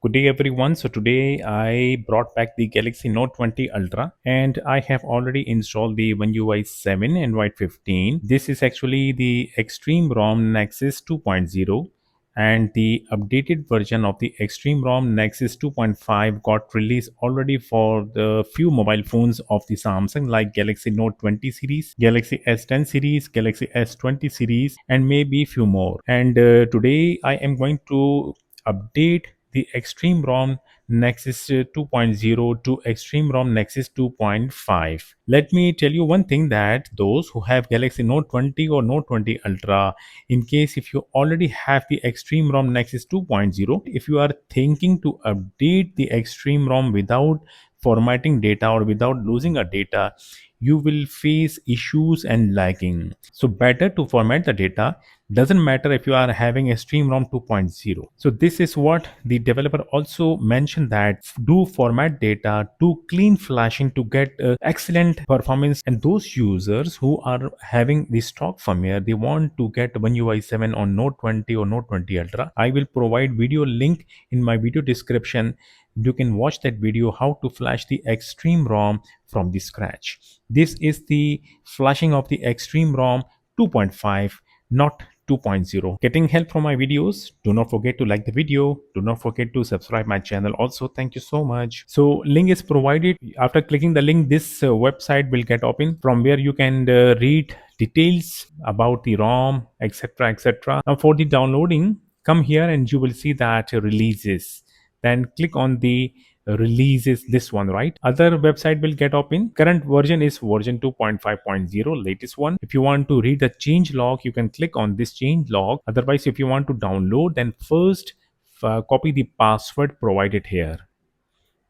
Good day everyone. So today I brought back the Galaxy Note 20 Ultra and I have already installed the One UI 7 and Android 15. This is actually the ExtremeROM Nexus 2.0 and the updated version of the ExtremeROM Nexus 2.5 got released already for the few mobile phones of the Samsung like Galaxy Note 20 series, Galaxy S10 series, Galaxy S20 series and maybe few more. And today I am going to update the ExtremeROM Nexus 2.0 to ExtremeROM Nexus 2.5. Let me tell you one thing that those who have Galaxy Note 20 or Note 20 Ultra, in case if you already have the ExtremeROM Nexus 2.0, if you are thinking to update the ExtremeROM without formatting data or without losing a data, you will face issues and lagging. So better to format the data. Doesn't matter if you are having ExtremeROM 2.0. So this is what the developer also mentioned, that do format data, do clean flashing to get excellent performance. And those users who are having the stock firmware, they want to get One UI 7 on Note 20 or Note 20 Ultra. I will provide video link in my video description. You can watch that video how to flash the ExtremeROM from the scratch. This is the flashing of the ExtremeROM 2.5, not 2.0. Getting help from my videos? Do not forget to like the video. Do not forget to subscribe my channel. Also, thank you so much. So link is provided. After clicking the link, this website will get open from where you can read details about the ROM, etc. etc. Now for the downloading, come here and you will see that releases. Then click on the releases, this one, right? Other website will get open. Current version is version 2.5.0, latest one. If you want to read the change log, you can click on this change log. Otherwise, if you want to download, then first copy the password provided here,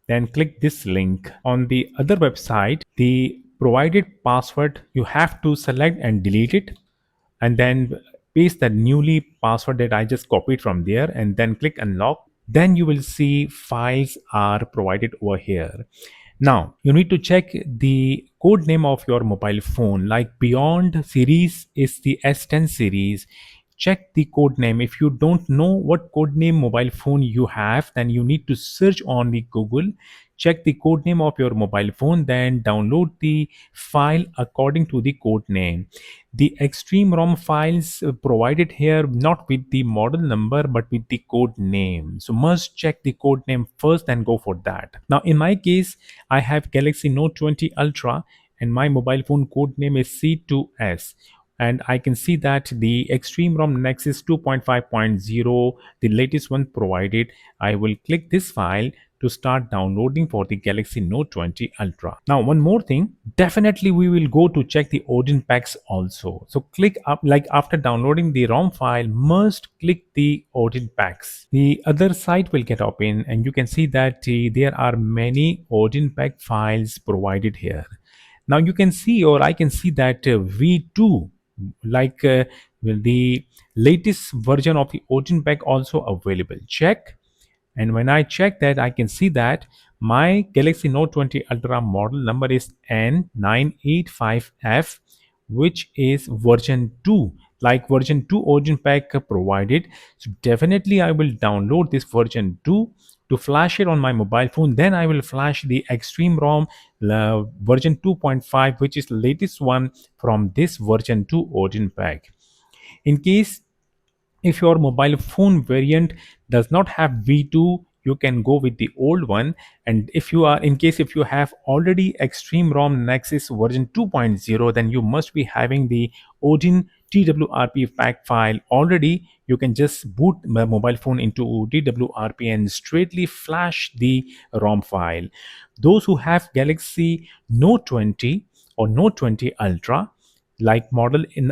then click this link. On the other website, the provided password you have to select and delete it, and then paste the newly password that I just copied from there, and then click unlock. Then you will see files are provided over here. Now you need to check the code name of your mobile phone. Like Beyond series is the S10 series. Check the code name. If you don't know what code name mobile phone you have, then you need to search on the Google, check the code name of your mobile phone, then download the file according to the code name. The ExtremeROM files provided here not with the model number but with the code name. So must check the code name first and go for that. Now in my case, I have Galaxy Note 20 Ultra and my mobile phone code name is C2S. And I can see that the ExtremeROM Nexus 2.5.0, the latest one provided. I will click this file to start downloading for the Galaxy Note 20 Ultra. Now one more thing, definitely we will go to check the Odin packs also. So click up, like after downloading the ROM file, must click the Odin packs. The other site will get open and you can see that there are many Odin pack files provided here. Now you can see, or I can see that V2, like the latest version of the Odin pack also available. Check. And when I check that, I can see that my Galaxy Note 20 Ultra model number is N985F, which is version 2, like version 2 Odin pack provided. So definitely I will download this version 2 to flash it on my mobile phone. Then I will flash the ExtremeROM version 2.5, which is the latest one from this version 2 Odin pack. In case if your mobile phone variant does not have V2, you can go with the old one. And if you are, in case if you have already ExtremeROM Nexus version 2.0, then you must be having the Odin TWRP pack file already. You can just boot my mobile phone into TWRP and straightly flash the ROM file. Those who have Galaxy Note 20 or Note 20 Ultra, like model in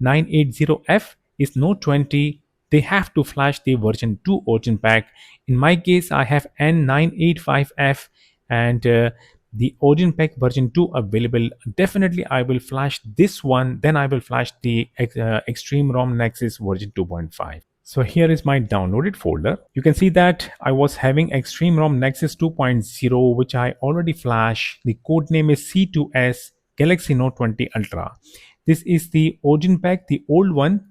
N980F is Note 20, they have to flash the version 2 Odin pack. In my case, I have N985F and the Odin pack version 2 available. Definitely, I will flash this one. Then I will flash the ExtremeROM Nexus version 2.5. So here is my downloaded folder. You can see that I was having ExtremeROM Nexus 2.0, which I already flashed. The code name is C2S Galaxy Note 20 Ultra. This is the Odin pack, the old one.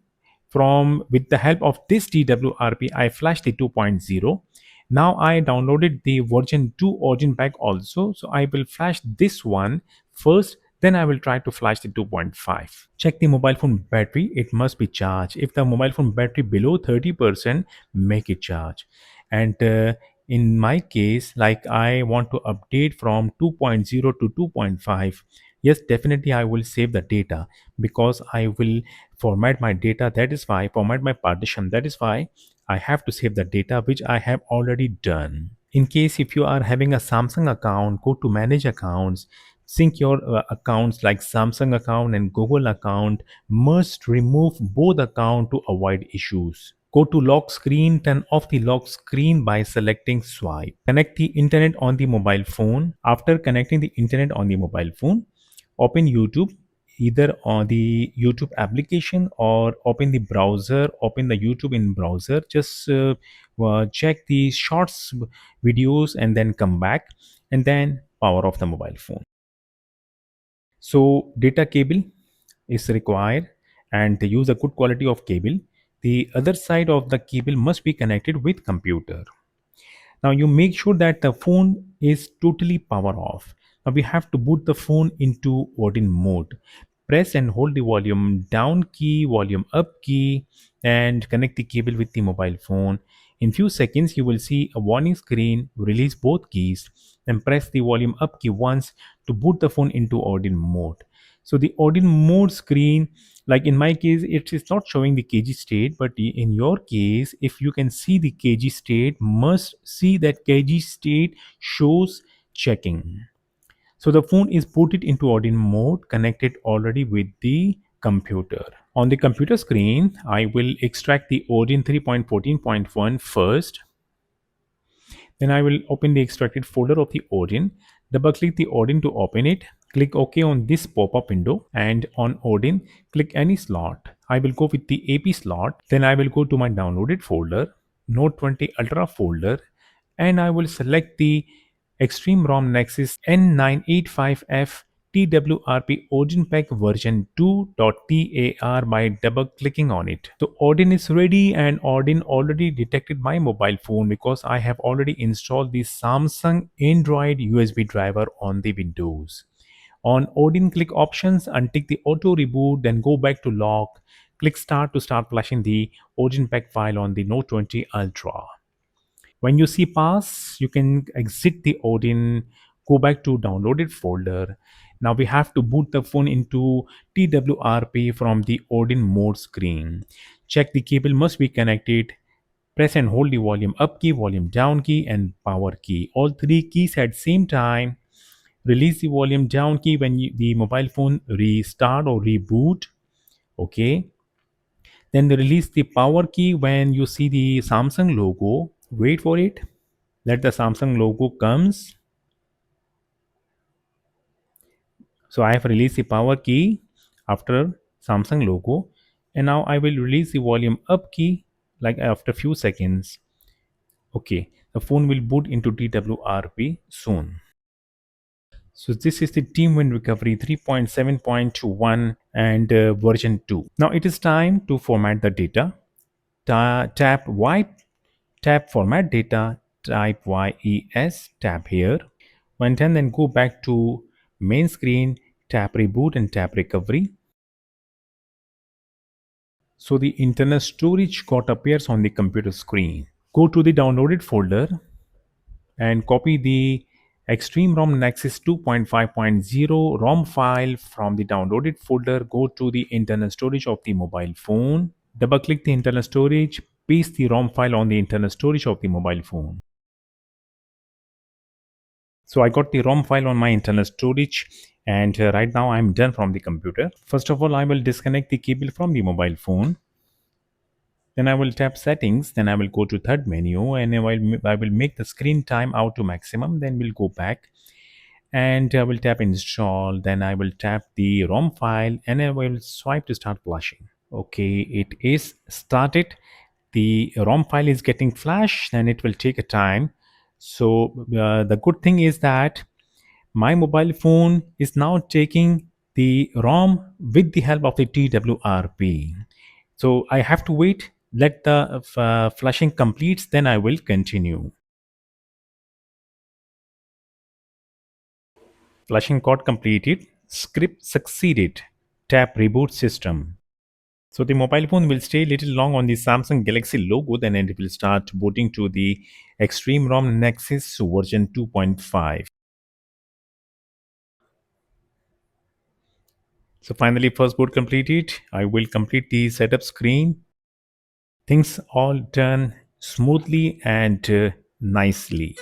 From with the help of this TWRP, I flashed the 2.0, Now I downloaded the version 2 Odin pack also. So I will flash this one first, then I will try to flash the 2.5. Check the mobile phone battery. It must be charged. If the mobile phone battery below 30%, make it charge. And in my case, like I want to update from 2.0 to 2.5, yes, definitely I will save the data because I will format my data. That is why format my partition. That is why I have to save the data, which I have already done. In case if you are having a Samsung account, go to manage accounts, sync your accounts like Samsung account and Google account. Must remove both account to avoid issues. Go to lock screen, turn off the lock screen by selecting swipe. Connect the internet on the mobile phone. After connecting the internet on the mobile phone, open YouTube, either on the YouTube application or open the browser, open the YouTube in browser. Just check the shorts videos and then come back and then power off the mobile phone. So data cable is required and they use a good quality of cable. The other side of the cable must be connected with computer. Now you make sure that the phone is totally power off. Now we have to boot the phone into Odin mode. Press and hold the volume down key, volume up key, and connect the cable with the mobile phone. In few seconds, you will see a warning screen. Release both keys and press the volume up key once to boot the phone into Odin mode. So the Odin mode screen, like in my case, it is not showing the kg state, but in your case, if you can see the kg state, must see that kg state shows checking. So the phone is booted into Odin mode, connected already with the computer. On the computer screen, I will extract the Odin 3.14.1 first. Then I will open the extracted folder of the Odin. Double click the Odin to open it. Click OK on this pop-up window, and on Odin, click any slot. I will go with the AP slot. Then I will go to my downloaded folder, Note 20 Ultra folder, and I will select the ExtremeROM Nexus N985F TWRP Odin Pack version 2.tar by double clicking on it. So Odin is ready, and Odin already detected my mobile phone because I have already installed the Samsung Android USB driver on the Windows. On Odin, click options, untick the auto reboot, then go back to lock. Click start to start flashing the Odin pack file on the Note 20 Ultra. When you see pass, you can exit the Odin, go back to downloaded folder. Now we have to boot the phone into TWRP from the Odin mode screen. Check the cable must be connected. Press and hold the volume up key, volume down key, and power key. All three keys at same time. Release the volume down key when the mobile phone restart or reboot. Okay. Then release the power key when you see the Samsung logo. Wait for it. Let the Samsung logo comes. So I have released the power key after Samsung logo, and now I will release the volume up key like after few seconds. Okay, the phone will boot into TWRP soon. So this is the TeamWin Recovery 3.7.1 and version 2. Now it is time to format the data. Tap wipe, tap format data, type YES, tap here. When done, then go back to main screen, tap reboot and tap recovery. So the internal storage got appears on the computer screen. Go to the downloaded folder and copy the ExtremeROM Nexus 2.5.0 ROM file from the downloaded folder. Go to the internal storage of the mobile phone. Double click the internal storage, paste the ROM file on the internal storage of the mobile phone. So I got the ROM file on my internal storage, and right now I'm done from the computer. First of all, I will disconnect the cable from the mobile phone. Then I will tap settings, then I will go to third menu, and I will make the screen time out to maximum. Then we'll go back and I will tap install. Then I will tap the ROM file and I will swipe to start flashing. Okay, it is started. The ROM file is getting flashed and it will take a time. So the good thing is that my mobile phone is now taking the ROM with the help of the TWRP. So I have to wait, let the flashing completes, then I will continue. Flashing code completed. Script succeeded. Tap reboot system. So the mobile phone will stay a little long on the Samsung Galaxy logo, then it will start booting to the ExtremeROM Nexus version 2.5. So finally, first boot completed. I will complete the setup screen. Things all done smoothly and nicely.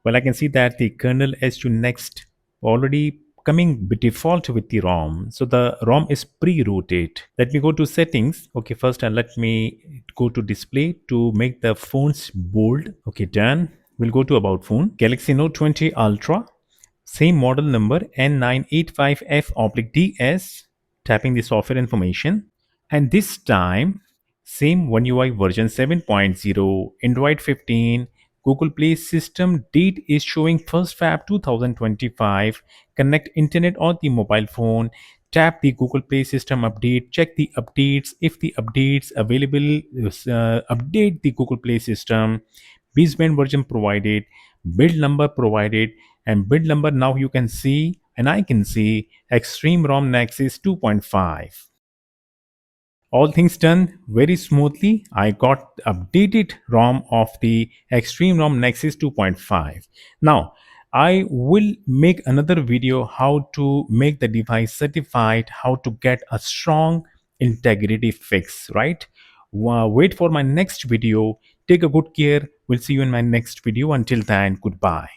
Well, I can see that the kernel S2 next already coming by default with the ROM. So the ROM is pre-rooted. Let me go to settings. Okay, first and let me go to display to make the phones bold. Okay, done. We'll go to about phone. Galaxy Note 20 Ultra. Same model number N985F/DS. Tapping the software information. And this time, same One UI version 7.0, Android 15, Google Play system date is showing 1st Feb 2025. Connect internet or the mobile phone. Tap the Google Play system update. Check the updates. If the updates available, update the Google Play system. Baseband version provided. Build number provided. And build number now you can see, and I can see ExtremeROM Nexus 2.5. All things done very smoothly. I got updated ROM of the ExtremeROM Nexus 2.5. Now, I will make another video how to make the device certified, how to get a strong integrity fix, right? Wait for my next video. Take a good care. We'll see you in my next video. Until then, goodbye.